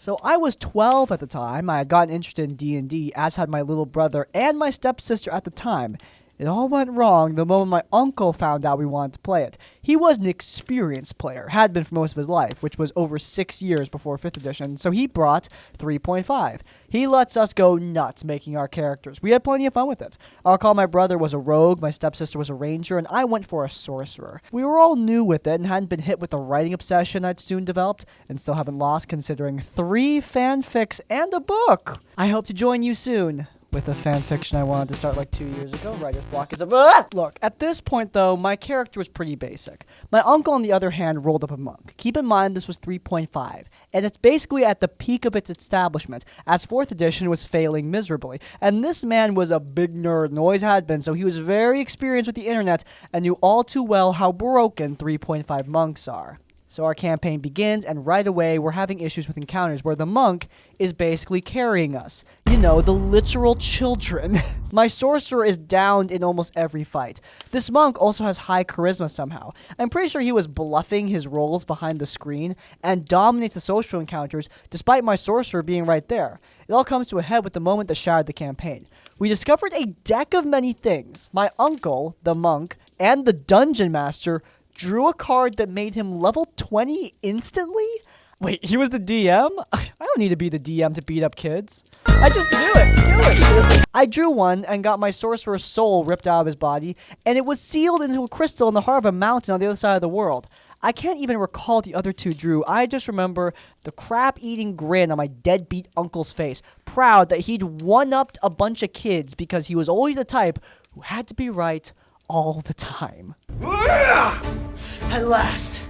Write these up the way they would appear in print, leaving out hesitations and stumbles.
So I was 12 at the time. I had gotten interested in D&D, as had my little brother and my stepsister at the time. It all went wrong the moment my uncle found out we wanted to play it. He was an experienced player, had been for most of his life, which was over 6 years before 5th edition, so he brought 3.5. He lets us go nuts making our characters. We had plenty of fun with it. I'll recall my brother was a rogue, my stepsister was a ranger, and I went for a sorcerer. We were all new with it and hadn't been hit with the writing obsession I'd soon developed, and still haven't lost considering 3 fanfics and a book. I hope to join you soon. With a fanfiction I wanted to start like 2 years ago. Writer's block is Look, at this point though, my character was pretty basic. My uncle, on the other hand, rolled up a monk. Keep in mind this was 3.5, and it's basically at the peak of its establishment, as 4th edition was failing miserably. And this man was a big nerd and always had been, so he was very experienced with the internet and knew all too well how broken 3.5 monks are. So our campaign begins, and right away we're having issues with encounters where the monk is basically carrying us. You know, the literal children. My sorcerer is downed in almost every fight. This monk also has high charisma somehow. I'm pretty sure he was bluffing his roles behind the screen and dominates the social encounters despite my sorcerer being right there. It all comes to a head with the moment that shattered the campaign. We discovered a deck of many things. My uncle, the monk, and the dungeon master drew a card that made him level 20 instantly? Wait, he was the DM? I don't need to be the DM to beat up kids. I just do it. I drew one and got my sorcerer's soul ripped out of his body, and it was sealed into a crystal in the heart of a mountain on the other side of the world. I can't even recall the other 2 drew. I just remember the crap-eating grin on my deadbeat uncle's face, proud that he'd one-upped a bunch of kids because he was always the type who had to be right all the time. At last,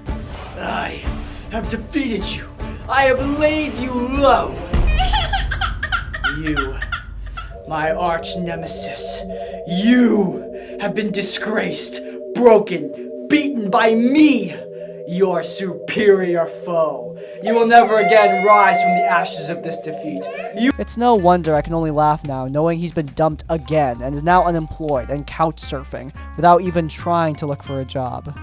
I have defeated you. I have laid you low. You, my arch nemesis, you have been disgraced, broken, beaten by me, your superior foe. You will never again rise from the ashes of this defeat. It's no wonder I can only laugh now, knowing he's been dumped again and is now unemployed and couch surfing without even trying to look for a job.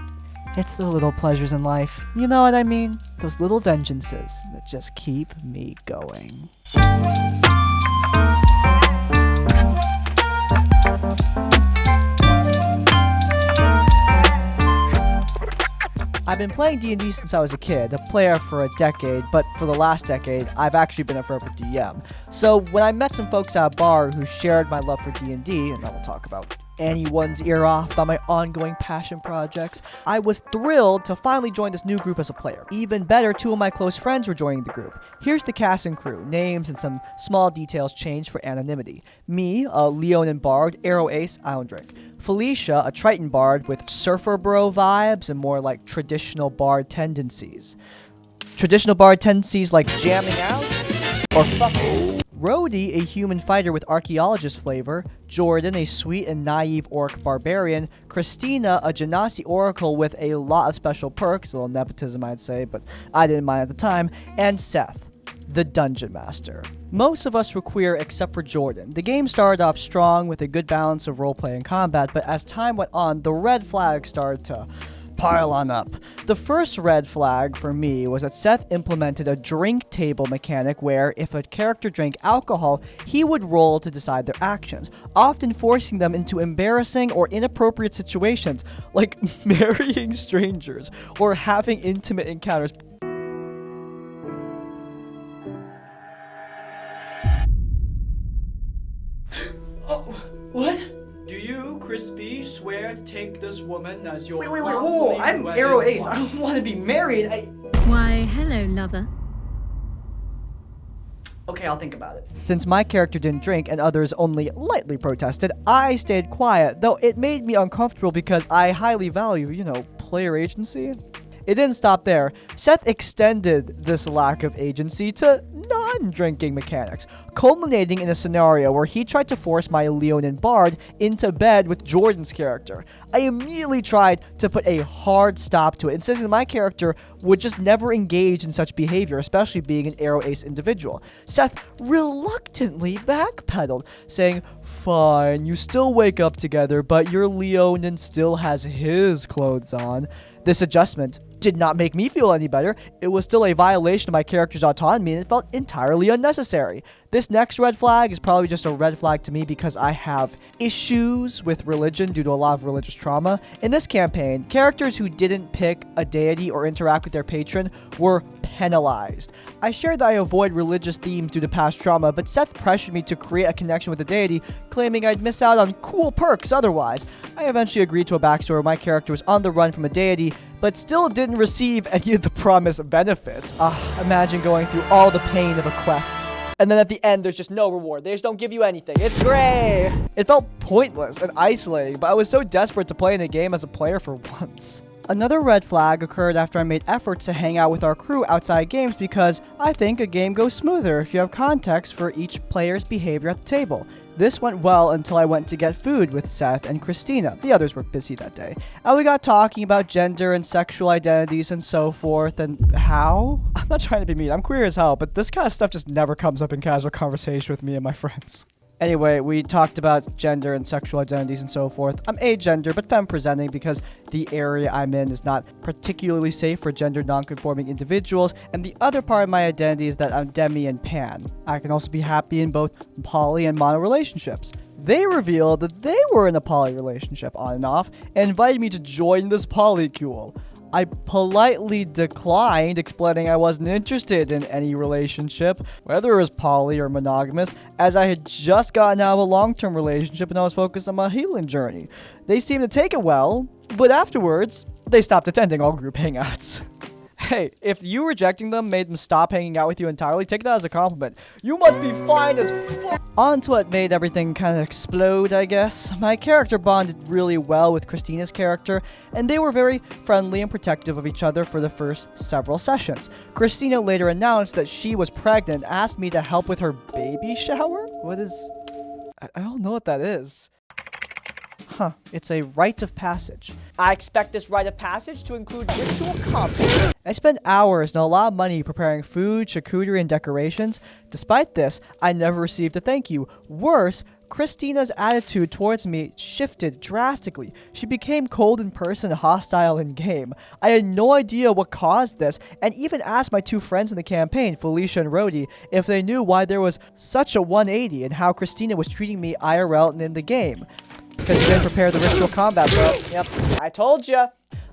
It's the little pleasures in life, you know what I mean? Those little vengeances that just keep me going. I've been playing D&D since I was a kid, a player for a decade, but for the last decade, I've actually been a forever DM. So when I met some folks at a bar who shared my love for D&D, and I will talk about anyone's ear off about my ongoing passion projects, I was thrilled to finally join this new group as a player. Even better, 2 of my close friends were joining the group. Here's the cast and crew. Names and some small details changed for anonymity. Me, a Leonin Bard, Arrow Ace, I don't drink. Felicia, a Triton Bard with surfer bro vibes and more like traditional bard tendencies. Traditional bard tendencies like jamming out or fucking. Rhodey, a human fighter with archaeologist flavor. Jordan, a sweet and naive orc barbarian. Christina, a Genasi oracle with a lot of special perks, a little nepotism I'd say, but I didn't mind at the time. And Seth, the dungeon master. Most of us were queer except for Jordan. The game started off strong with a good balance of roleplay and combat, but as time went on, the red flags started to pile on up. The first red flag for me was that Seth implemented a drink table mechanic where, if a character drank alcohol, he would roll to decide their actions, often forcing them into embarrassing or inappropriate situations, like marrying strangers or having intimate encounters. Oh, what? Do you, Crispy, swear to take this woman as your Wait, lawfully I'm wedded Arrow Ace. wife? I don't want to be married. Why, hello, lover. Okay, I'll think about it. Since my character didn't drink and others only lightly protested, I stayed quiet, though it made me uncomfortable because I highly value, player agency. It didn't stop there. Seth extended this lack of agency to non-drinking mechanics, culminating in a scenario where he tried to force my Leonin Bard into bed with Jordan's character. I immediately tried to put a hard stop to it, insisting that my character would just never engage in such behavior, especially being an Arrow Ace individual. Seth reluctantly backpedaled, saying, "Fine, you still wake up together, but your Leonin still has his clothes on." This adjustment did not make me feel any better. It was still a violation of my character's autonomy, and it felt entirely unnecessary. This next red flag is probably just a red flag to me because I have issues with religion due to a lot of religious trauma. In this campaign, characters who didn't pick a deity or interact with their patron were penalized. I shared that I avoid religious themes due to past trauma, but Seth pressured me to create a connection with the deity, claiming I'd miss out on cool perks otherwise. I eventually agreed to a backstory where my character was on the run from a deity, but still didn't receive any of the promised benefits. Imagine going through all the pain of a quest, and then at the end, there's just no reward. They just don't give you anything. It's great! It felt pointless and isolating, but I was so desperate to play in the game as a player for once. Another red flag occurred after I made efforts to hang out with our crew outside games because I think a game goes smoother if you have context for each player's behavior at the table. This went well until I went to get food with Seth and Christina. The others were busy that day. And we got talking about gender and sexual identities and so forth, and how? I'm not trying to be mean, I'm queer as hell, but this kind of stuff just never comes up in casual conversation with me and my friends. Anyway, we talked about gender and sexual identities and so forth. I'm agender, but femme-presenting because the area I'm in is not particularly safe for gender non-conforming individuals, and the other part of my identity is that I'm demi and pan. I can also be happy in both poly and mono relationships. They revealed that they were in a poly relationship on and off, and invited me to join this polycule. I politely declined, explaining I wasn't interested in any relationship, whether it was poly or monogamous, as I had just gotten out of a long-term relationship and I was focused on my healing journey. They seemed to take it well, but afterwards, they stopped attending all group hangouts. Hey, if you rejecting them made them stop hanging out with you entirely, take that as a compliment. You must be fine as fuck. On to what made everything kind of explode, I guess. My character bonded really well with Christina's character, and they were very friendly and protective of each other for the first several sessions. Christina later announced that she was pregnant and asked me to help with her baby shower? What is... I don't know what that is. It's a rite of passage. I expect this rite of passage to include ritual combat. I spent hours and a lot of money preparing food, charcuterie, and decorations. Despite this, I never received a thank you. Worse, Christina's attitude towards me shifted drastically. She became cold in person and hostile in game. I had no idea what caused this, and even asked my two friends in the campaign, Felicia and Rhodey, if they knew why there was such a 180 and how Christina was treating me IRL and in the game. Because you didn't prepare the ritual combat, bro. Yep, I told ya.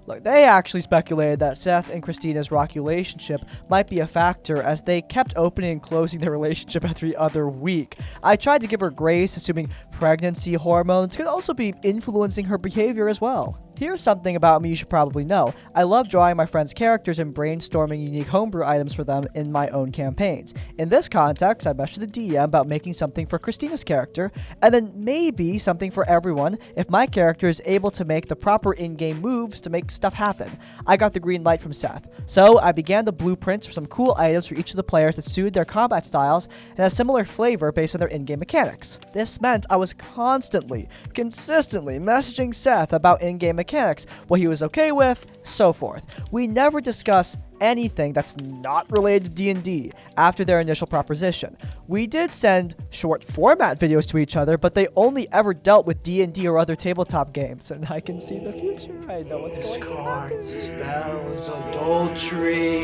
Look, they actually speculated that Seth and Christina's rocky relationship might be a factor as they kept opening and closing their relationship every other week. I tried to give her grace, assuming pregnancy hormones could also be influencing her behavior as well. Here's something about me you should probably know. I love drawing my friends' characters and brainstorming unique homebrew items for them in my own campaigns. In this context, I messaged the DM about making something for Christina's character, and then maybe something for everyone if my character is able to make the proper in-game moves to make stuff happen. I got the green light from Seth. So I began the blueprints for some cool items for each of the players that suited their combat styles and a similar flavor based on their in-game mechanics. This meant I was consistently messaging Seth about in-game mechanics, what he was okay with, so forth. We never discuss anything that's not related to D&D after their initial proposition. We did send short format videos to each other, but they only ever dealt with D&D or other tabletop games, and I can see the future. I know what's going on. This card spells adultery.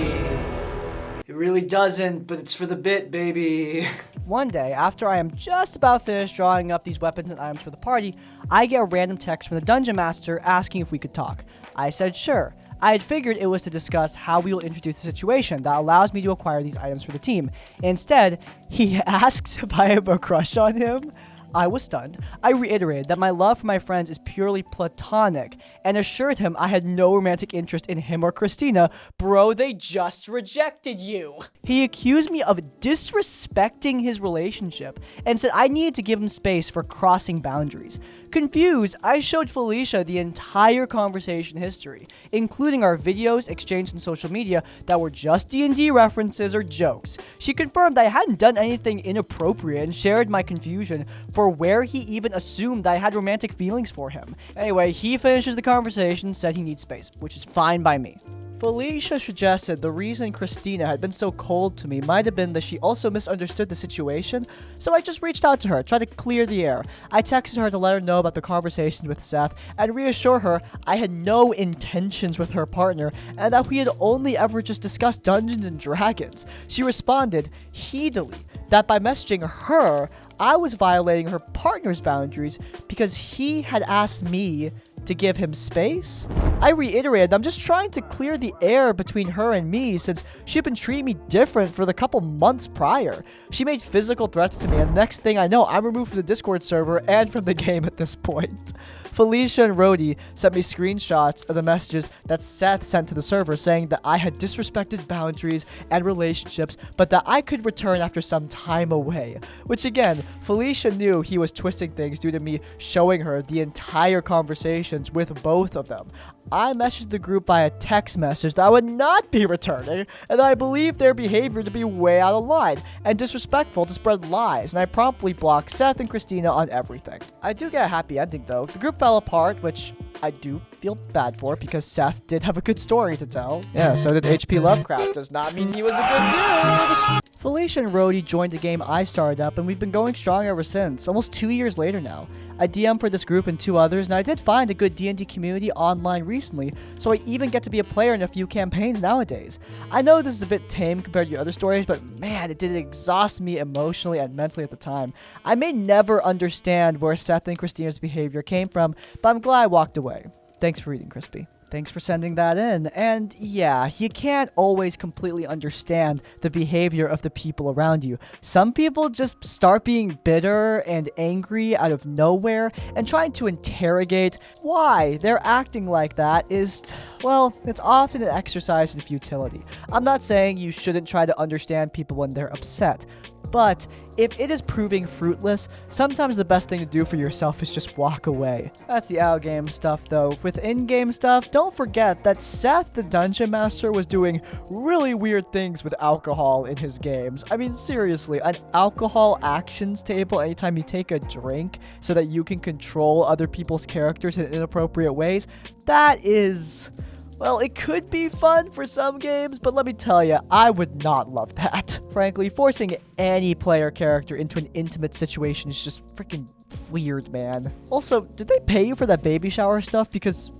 It really doesn't, but it's for the bit, baby. One day, after I am just about finished drawing up these weapons and items for the party, I get a random text from the Dungeon Master asking if we could talk. I said sure. I had figured it was to discuss how we will introduce a situation that allows me to acquire these items for the team. Instead, he asks if I have a crush on him. I was stunned. I reiterated that my love for my friends is purely platonic and assured him I had no romantic interest in him or Christina. Bro, they just rejected you. He accused me of disrespecting his relationship and said I needed to give him space for crossing boundaries. Confused, I showed Felicia the entire conversation history, including our videos exchanged on social media that were just D&D references or jokes. She confirmed I hadn't done anything inappropriate and shared my confusion for where he even assumed I had romantic feelings for him. Anyway, he finishes the conversation, said he needs space, which is fine by me. Felicia suggested the reason Christina had been so cold to me might have been that she also misunderstood the situation, so I just reached out to her, tried to clear the air. I texted her to let her know about the conversation with Seth and reassure her I had no intentions with her partner and that we had only ever just discussed Dungeons and Dragons. She responded heatedly that by messaging her, I was violating her partner's boundaries because he had asked me to give him space. I reiterated, I'm just trying to clear the air between her and me since she'd been treating me different for the couple months prior. She made physical threats to me, and the next thing I know, I'm removed from the Discord server and from the game at this point. Felicia and Rhodey sent me screenshots of the messages that Seth sent to the server saying that I had disrespected boundaries and relationships, but that I could return after some time away. Which again, Felicia knew he was twisting things due to me showing her the entire conversations with both of them. I messaged the group via text message that I would not be returning, and I believed their behavior to be way out of line and disrespectful to spread lies, and I promptly blocked Seth and Christina on everything. I do get a happy ending though. The group fell apart, which I do feel bad for because Seth did have a good story to tell. Yeah, so did H.P. Lovecraft. Does not mean he was a good dude. Felicia and Rhodey joined the game I started up, and we've been going strong ever since, almost 2 years later now. I DM'd for this group and 2 others, and I did find a good D&D community online recently, so I even get to be a player in a few campaigns nowadays. I know this is a bit tame compared to your other stories, but man, it did exhaust me emotionally and mentally at the time. I may never understand where Seth and Christina's behavior came from, but I'm glad I walked away. Thanks for reading, Crispy. Thanks for sending that in. And yeah, you can't always completely understand the behavior of the people around you. Some people just start being bitter and angry out of nowhere, and trying to interrogate why they're acting like that is, well, it's often an exercise in futility. I'm not saying you shouldn't try to understand people when they're upset, but if it is proving fruitless, sometimes the best thing to do for yourself is just walk away. That's the out-game stuff though. With in-game stuff, don't forget that Seth the Dungeon Master was doing really weird things with alcohol in his games. I mean, seriously, an alcohol actions table anytime you take a drink so that you can control other people's characters in inappropriate ways, that is... well, it could be fun for some games, but let me tell you, I would not love that. Frankly, forcing any player character into an intimate situation is just freaking weird, man. Also, did they pay you for that baby shower stuff? Because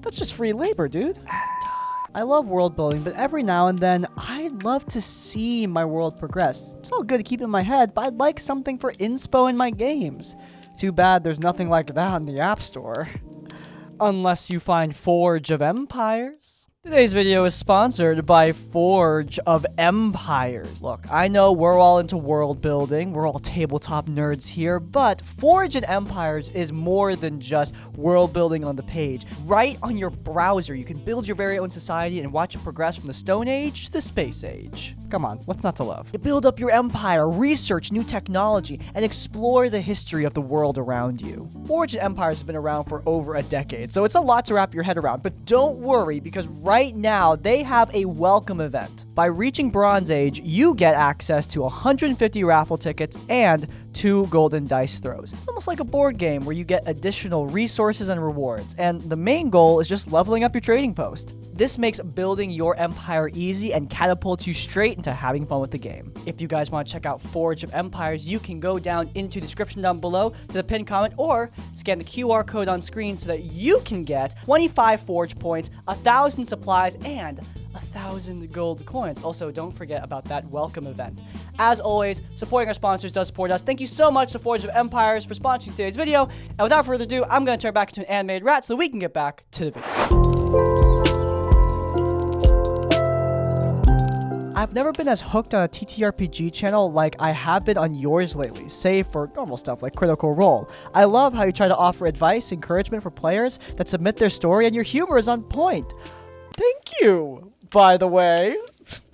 that's just free labor, dude. I love world building, but every now and then, I'd love to see my world progress. It's all good to keep in my head, but I'd like something for inspo in my games. Too bad there's nothing like that in the App Store. Unless you find Forge of Empires. Today's video is sponsored by Forge of Empires. Look, I know we're all into world building, we're all tabletop nerds here, but Forge of Empires is more than just world building on the page. Right on your browser, you can build your very own society and watch it progress from the Stone Age to the Space Age. Come on, what's not to love? You build up your empire, research new technology, and explore the history of the world around you. Forge of Empires has been around for over a decade, so it's a lot to wrap your head around, but don't worry, because right now they have a welcome event. By reaching Bronze Age, you get access to 150 raffle tickets and 2 golden dice throws. It's almost like a board game where you get additional resources and rewards, and the main goal is just leveling up your trading post. This makes building your empire easy and catapults you straight into having fun with the game. If you guys want to check out Forge of Empires, you can go down into the description down below to the pinned comment or scan the QR code on screen so that you can get 25 Forge points, 1,000 supplies, and 1,000 gold coins. Also, don't forget about that welcome event. As always, supporting our sponsors does support us. Thank you so much to Forge of Empires for sponsoring today's video. And without further ado, I'm going to turn back into an animated rat so we can get back to the video. I've never been as hooked on a TTRPG channel like I have been on yours lately, save for normal stuff like Critical Role. I love how you try to offer advice, encouragement for players that submit their story, and your humor is on point. Thank you, by the way.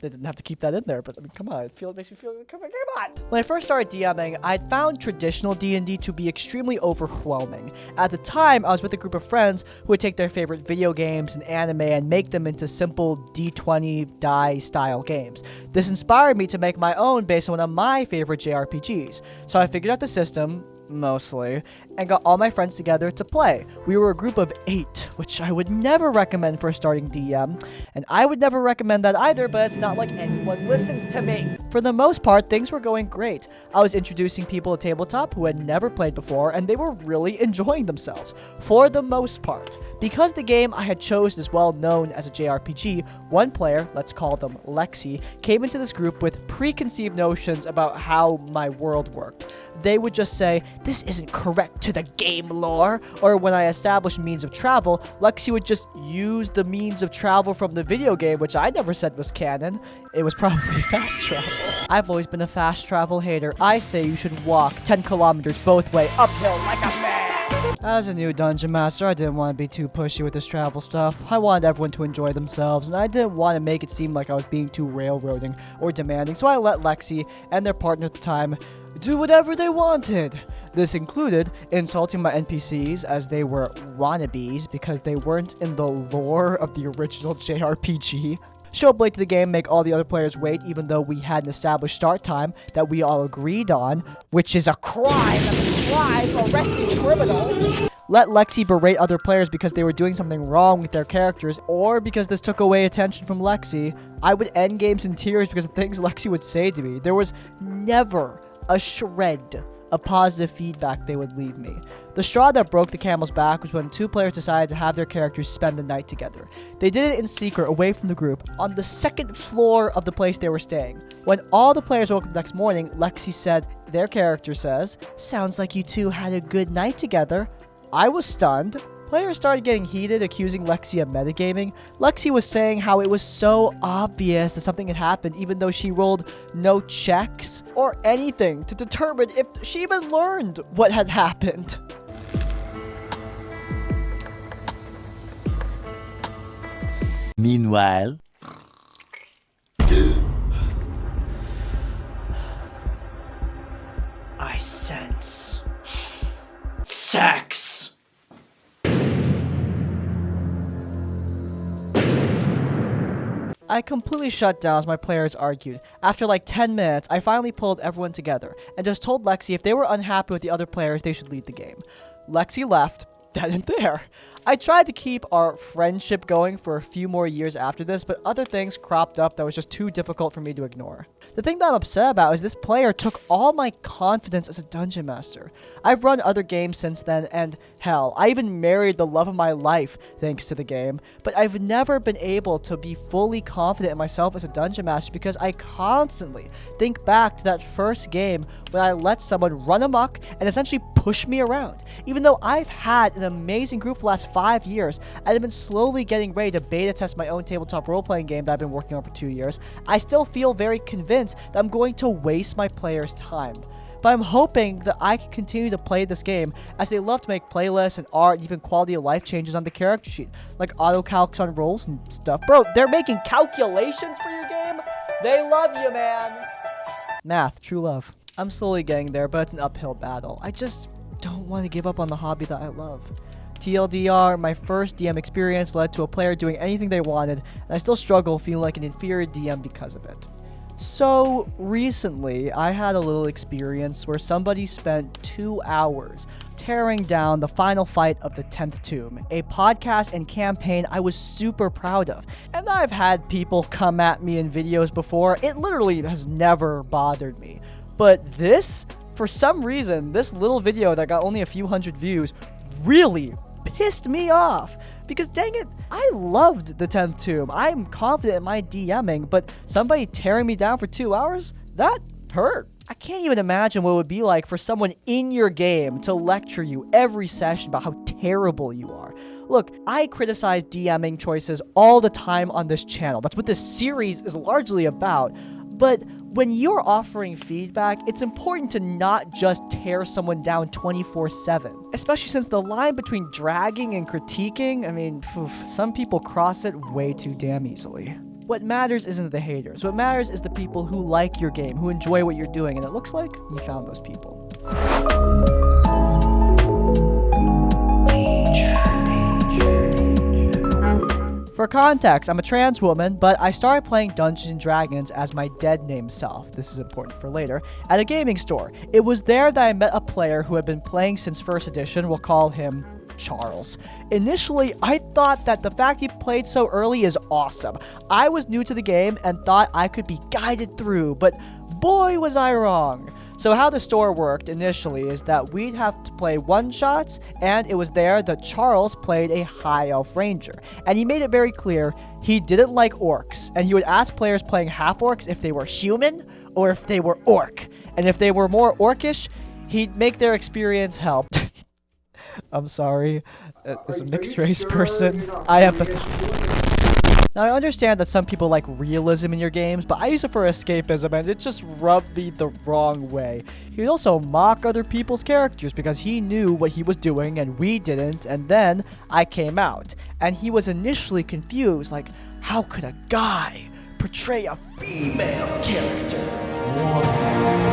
they didn't have to keep that in there, but I mean, come on, it makes me feel, come on. When I first started DMing, I'd found traditional D&D to be extremely overwhelming. At the time, I was with a group of friends who would take their favorite video games and anime and make them into simple D20 die style games. This inspired me to make my own based on one of my favorite JRPGs. So I figured out the system, mostly, and got all my friends together to play. We were a group of 8, which I would never recommend for a starting DM, and I would never recommend that either, but it's not like anyone listens to me. For the most part, things were going great. I was introducing people to tabletop who had never played before, and they were really enjoying themselves, for the most part. Because the game I had chosen is well known as a JRPG, one player, let's call them Lexi, came into this group with preconceived notions about how my world worked. They would just say, "This isn't correct to the game lore," or when I established means of travel, Lexi would just use the means of travel from the video game, which I never said was canon. It was probably fast travel. I've always been a fast travel hater. I say you should walk 10 kilometers both way uphill like a man. As a new dungeon master, I didn't want to be too pushy with this travel stuff. I wanted everyone to enjoy themselves, and I didn't want to make it seem like I was being too railroading or demanding, so I let Lexi and their partner at the time do whatever they wanted. This included insulting my NPCs as they were wannabes because they weren't in the lore of the original JRPG. Show up late to the game, make all the other players wait even though we had an established start time that we all agreed on, which is a crime. That's a crime. Arrest these criminals. Let Lexi berate other players because they were doing something wrong with their characters, or because this took away attention from Lexi. I would end games in tears because of things Lexi would say to me. There was never a shred of positive feedback they would leave me. The straw that broke the camel's back was when 2 players decided to have their characters spend the night together. They did it in secret, away from the group, on the 2nd floor of the place they were staying. When all the players woke up the next morning, Lexi said, their character says, "Sounds like you two had a good night together." I was stunned. Players started getting heated, accusing Lexi of metagaming. Lexi was saying how it was so obvious that something had happened, even though she rolled no checks or anything to determine if she even learned what had happened. Meanwhile, I sense sex. I completely shut down as my players argued. After like 10 minutes, I finally pulled everyone together and just told Lexi if they were unhappy with the other players, they should leave the game. Lexi left, then and there. I tried to keep our friendship going for a few more years after this, but other things cropped up that was just too difficult for me to ignore. The thing that I'm upset about is this player took all my confidence as a dungeon master. I've run other games since then, and hell, I even married the love of my life thanks to the game, but I've never been able to be fully confident in myself as a dungeon master because I constantly think back to that first game when I let someone run amok and essentially push me around. Even though I've had an amazing group for the last 5 years, I've been slowly getting ready to beta test my own tabletop role-playing game that I've been working on for 2 years. I still feel very convinced that I'm going to waste my players' time. But I'm hoping that I can continue to play this game, as they love to make playlists and art and even quality of life changes on the character sheet, like auto-calcs on rolls and stuff. Bro, they're making calculations for your game? They love you, man. Math, true love. I'm slowly getting there, but it's an uphill battle. I just don't want to give up on the hobby that I love. TLDR, my first DM experience led to a player doing anything they wanted, and I still struggle feeling like an inferior DM because of it. So, recently, I had a little experience where somebody spent 2 hours tearing down the final fight of the 10th Tomb, a podcast and campaign I was super proud of. And I've had people come at me in videos before. It literally has never bothered me. But this, for some reason, this little video that got only a few hundred views really pissed me off. Because dang it, I loved the 10th Tomb. I'm confident in my DMing, but somebody tearing me down for 2 hours? That hurt. I can't even imagine what it would be like for someone in your game to lecture you every session about how terrible you are. Look, I criticize DMing choices all the time on this channel. That's what this series is largely about. But when you're offering feedback, it's important to not just tear someone down 24/7. Especially since the line between dragging and critiquing, I mean, some people cross it way too damn easily. What matters isn't the haters. What matters is the people who like your game, who enjoy what you're doing, and it looks like you found those people. For context, I'm a trans woman, but I started playing Dungeons & Dragons as my dead name self, this is important for later, at a gaming store. It was there that I met a player who had been playing since 1st edition, we'll call him Charles. Initially, I thought that the fact he played so early is awesome. I was new to the game and thought I could be guided through, but boy was I wrong. So how the store worked initially is that we'd have to play one-shots, and it was there that Charles played a High Elf Ranger. And he made it very clear he didn't like orcs, and he would ask players playing half-orcs if they were human or if they were orc. And if they were more orcish, he'd make their experience help. I'm sorry, as a mixed-race person, I empathize. Now, I understand that some people like realism in your games, but I use it for escapism, and it just rubbed me the wrong way. He would also mock other people's characters because he knew what he was doing and we didn't, and then I came out. And he was initially confused, like, how could a guy portray a female character?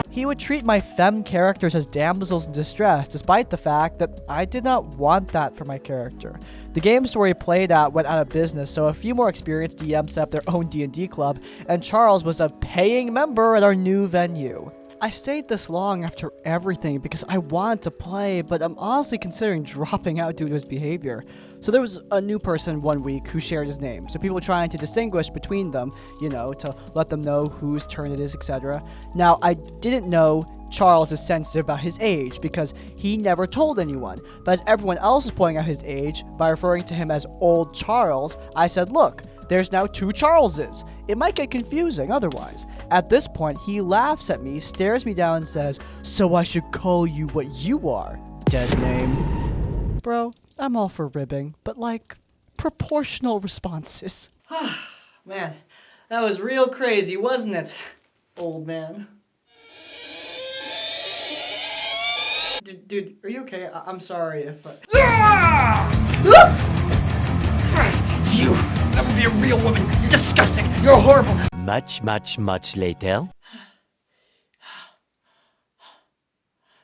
He would treat my femme characters as damsels in distress, despite the fact that I did not want that for my character. The game store he played at went out of business, so a few more experienced DMs set up their own D&D club, and Charles was a paying member at our new venue. I stayed this long after everything because I wanted to play, but I'm honestly considering dropping out due to his behavior. So there was a new person one week who shared his name, so people were trying to distinguish between them, you know, to let them know whose turn it is, etc. Now, I didn't know Charles is sensitive about his age because he never told anyone, but as everyone else was pointing out his age by referring to him as Old Charles, I said, look, there's now 2 Charleses. It might get confusing otherwise. At this point, he laughs at me, stares me down, and says, so I should call you what you are, dead name. Bro, I'm all for ribbing, but like, proportional responses. Man, that was real crazy, wasn't it, old man? Dude, are you okay? I'm sorry if You! Never be a real woman! You're disgusting! You're horrible! Much later.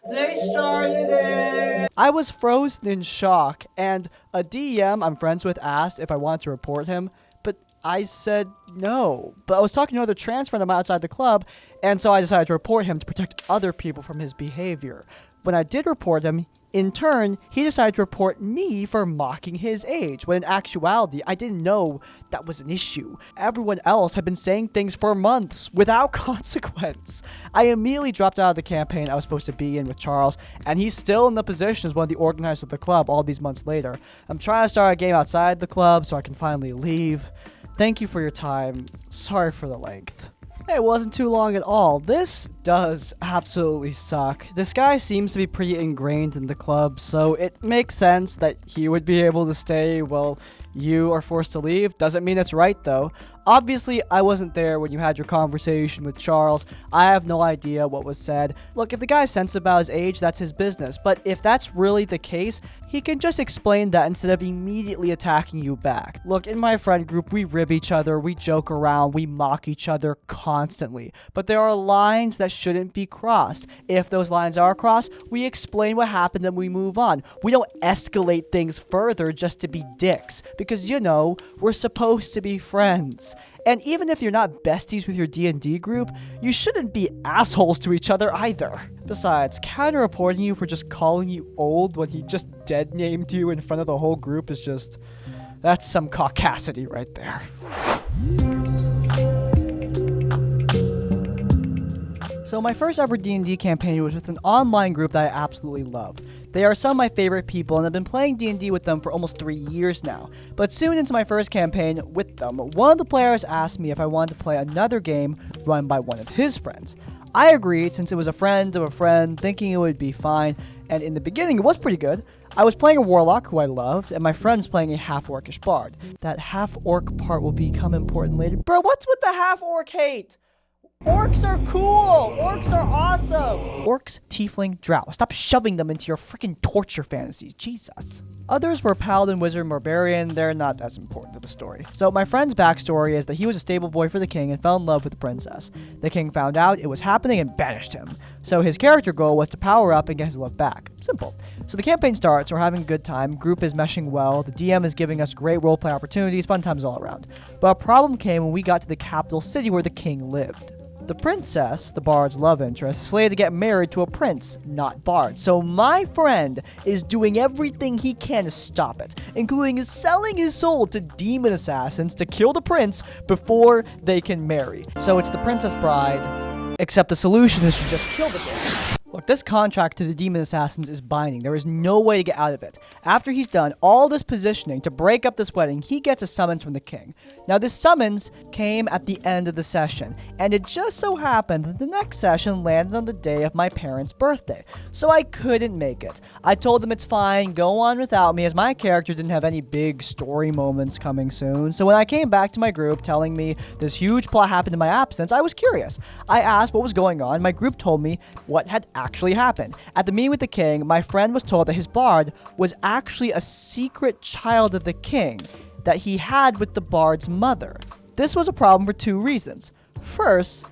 They started it! I was frozen in shock, and a DM I'm friends with asked if I wanted to report him, but I said no. But I was talking to another trans friend of mine outside the club, and so I decided to report him to protect other people from his behavior. When I did report him, in turn, he decided to report me for mocking his age, when in actuality, I didn't know that was an issue. Everyone else had been saying things for months without consequence. I immediately dropped out of the campaign I was supposed to be in with Charles, and he's still in the position as one of the organizers of the club all these months later. I'm trying to start a game outside the club so I can finally leave. Thank you for your time. Sorry for the length. It wasn't too long at all. This does absolutely suck. This guy seems to be pretty ingrained in the club, so it makes sense that he would be able to stay while you are forced to leave. Doesn't mean it's right, though. Obviously, I wasn't there when you had your conversation with Charles. I have no idea what was said. Look, if the guy's sensitive about his age, that's his business. But if that's really the case, he can just explain that instead of immediately attacking you back. Look, in my friend group, we rib each other, we joke around, we mock each other constantly. But there are lines that shouldn't be crossed. If those lines are crossed, we explain what happened and we move on. We don't escalate things further just to be dicks. Because, you know, we're supposed to be friends. And even if you're not besties with your D&D group, you shouldn't be assholes to each other either. Besides, counter-reporting you for just calling you old when he just dead-named you in front of the whole group is just... that's some caucasity right there. So my first ever D&D campaign was with an online group that I absolutely love. They are some of my favorite people, and I've been playing D&D with them for almost 3 years now. But soon into my first campaign with them, one of the players asked me if I wanted to play another game run by one of his friends. I agreed since it was a friend of a friend, thinking it would be fine, and in the beginning it was pretty good. I was playing a warlock who I loved, and my friend was playing a half-orcish bard. That half-orc part will become important later. Bro, what's with the half-orc hate? Orcs are cool! Orcs are awesome! Orcs, tiefling, drow. Stop shoving them into your freaking torture fantasies. Jesus. Others were paladin, wizard, and barbarian. They're not as important to the story. So my friend's backstory is that he was a stable boy for the king and fell in love with the princess. The king found out it was happening and banished him. So his character goal was to power up and get his love back. Simple. So the campaign starts, we're having a good time, group is meshing well, the DM is giving us great roleplay opportunities, fun times all around. But a problem came when we got to the capital city where the king lived. The princess, the bard's love interest, is slated to get married to a prince, not bard. So my friend is doing everything he can to stop it, including selling his soul to demon assassins to kill the prince before they can marry. So it's the princess bride, except the solution is to just kill the bitch. Look, this contract to the demon assassins is binding. There is no way to get out of it. After he's done all this positioning to break up this wedding, he gets a summons from the king. Now, this summons came at the end of the session, and it just so happened that the next session landed on the day of my parents' birthday, so I couldn't make it. I told them it's fine, go on without me, as my character didn't have any big story moments coming soon. So when I came back to my group telling me this huge plot happened in my absence, I was curious. I asked what was going on. My group told me what had actually happened. At the meeting with the king, my friend was told that his bard was actually a secret child of the king that he had with the bard's mother. This was a problem for two reasons. First,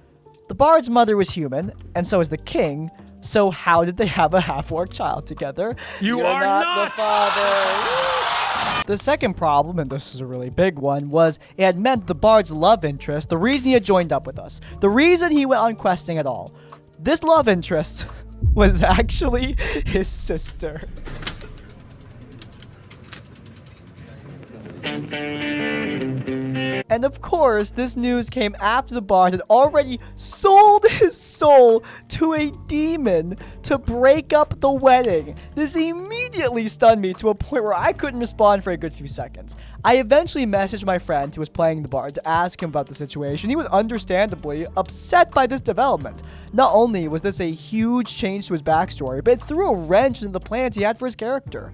the bard's mother was human, and so is the king, so how did they have a half-orc child together? You're are not the father. The second problem, and this is a really big one, was it had meant the bard's love interest, the reason he had joined up with us, the reason he went on questing at all. This love interest was actually his sister. And of course, this news came after the bard had already sold his soul to a demon to break up the wedding. This immediately stunned me to a point where I couldn't respond for a good few seconds. I eventually messaged my friend who was playing the bard to ask him about the situation. He was understandably upset by this development. Not only was this a huge change to his backstory, but it threw a wrench into the plans he had for his character.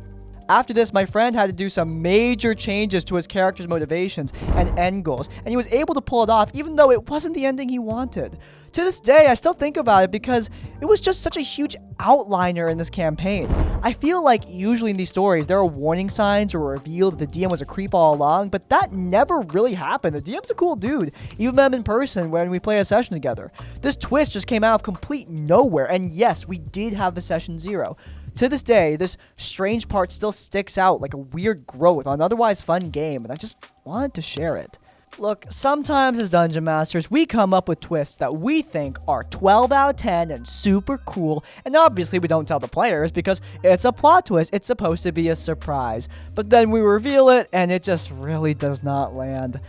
After this, my friend had to do some major changes to his character's motivations and end goals, and he was able to pull it off even though it wasn't the ending he wanted. To this day, I still think about it because it was just such a huge outliner in this campaign. I feel like usually in these stories, there are warning signs or a reveal that the DM was a creep all along, but that never really happened. The DM's a cool dude. Even met him in person when we played a session together. This twist just came out of complete nowhere, and yes, we did have a session 0. To this day, this strange part still sticks out like a weird growth on an otherwise fun game, and I just wanted to share it. Look, sometimes as Dungeon Masters, we come up with twists that we think are 12 out of 10 and super cool, and obviously we don't tell the players because it's a plot twist, it's supposed to be a surprise. But then we reveal it, and it just really does not land.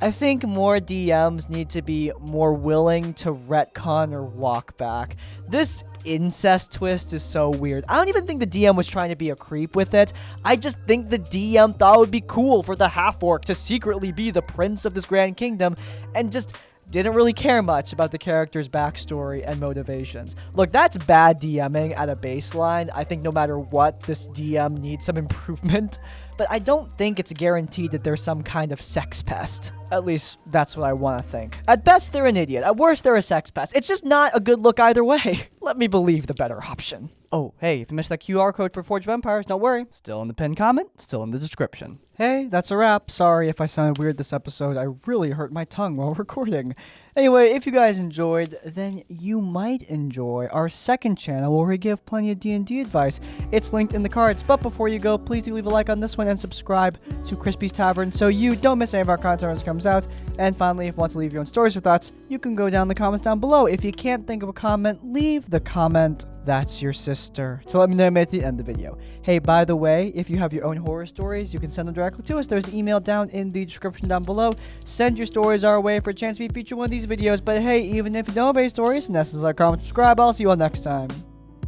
I think more DMs need to be more willing to retcon or walk back. This incest twist is so weird. I don't even think the DM was trying to be a creep with it. I just think the DM thought it would be cool for the half-orc to secretly be the prince of this grand kingdom and just didn't really care much about the character's backstory and motivations. Look, that's bad DMing at a baseline. I think no matter what, this DM needs some improvement. But I don't think it's guaranteed that they're some kind of sex pest. At least, that's what I want to think. At best, they're an idiot. At worst, they're a sex pest. It's just not a good look either way. Let me believe the better option. Oh, hey, if you missed that QR code for Forge of Empires, don't worry. Still in the pinned comment, still in the description. Hey, that's a wrap. Sorry if I sounded weird this episode. I really hurt my tongue while recording. Anyway, if you guys enjoyed, then you might enjoy our second channel where we give plenty of D&D advice. It's linked in the cards, but before you go, please do leave a like on this one and subscribe to Crispy's Tavern so you don't miss any of our content when it comes out. And finally, if you want to leave your own stories or thoughts, you can go down in the comments down below. If you can't think of a comment, leave the comment. That's your sister. So let me know at the end of the video. Hey, by the way, if you have your own horror stories, you can send them directly to us. There's an email down in the description down below. Send your stories our way for a chance to be featured in one of these videos. But hey, even if you don't have any stories, and that's like, comment, subscribe. I'll see you all next time.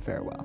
Farewell.